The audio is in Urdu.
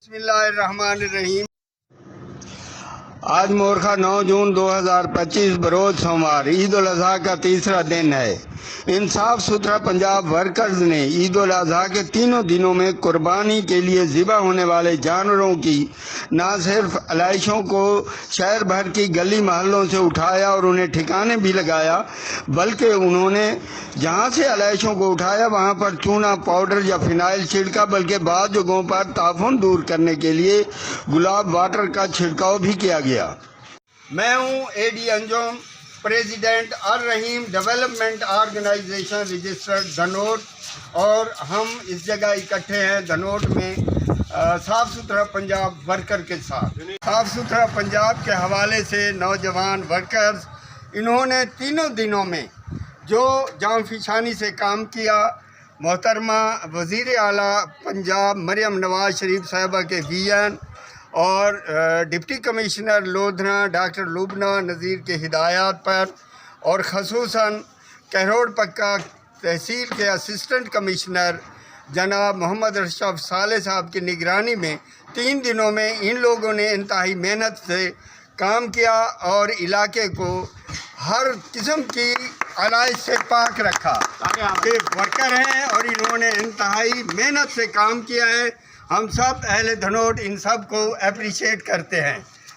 بسم اللہ الرحمن الرحیم۔ آج مورخہ 9 جون 2025 بروز سوموار عید الاضحیٰ کا تیسرا دن ہے۔ ان صاف ستھرا پنجاب ورکرز نے عید الاضحیٰ کے تینوں دنوں میں قربانی کے لیے ذبح ہونے والے جانوروں کی نہ صرف علائشوں کو شہر بھر کی گلی محلوں سے اٹھایا اور انہیں ٹھکانے بھی لگایا، بلکہ انہوں نے جہاں سے علائشوں کو اٹھایا وہاں پر چونا پاؤڈر یا فنائل چھڑکا، بلکہ بعض جگہوں پر تعفن دور کرنے کے لیے گلاب واٹر کا چھڑکاؤ بھی کیا گیا۔ میں ہوں اے ڈی انجم، پریزیڈنٹ الرحیم ڈیولپمنٹ آرگنائزیشن رجسٹرڈ دھنوٹ، اور ہم اس جگہ اکٹھے ہیں دھنوٹ میں صاف ستھرا پنجاب ورکر کے ساتھ۔ صاف ستھرا پنجاب کے حوالے سے نوجوان ورکرز انہوں نے تینوں دنوں میں جو جان فشانی سے کام کیا، محترمہ وزیر اعلیٰ پنجاب مریم نواز شریف صاحبہ کے وی این اور ڈپٹی کمشنر لودھنا ڈاکٹر لبنہ نذیر کے ہدایات پر، اور خصوصاً کہروڑ پکا تحصیل کے اسسٹنٹ کمشنر جناب محمد اشرف صالح صاحب کی نگرانی میں 3 دنوں میں ان لوگوں نے انتہائی محنت سے کام کیا اور علاقے کو ہر قسم کی علائش سے پاک رکھا۔ یہ ورکر ہیں اور انہوں نے انتہائی محنت سے کام کیا ہے۔ ہم سب اہل دھنوٹ ان سب کو اپریشیٹ کرتے ہیں۔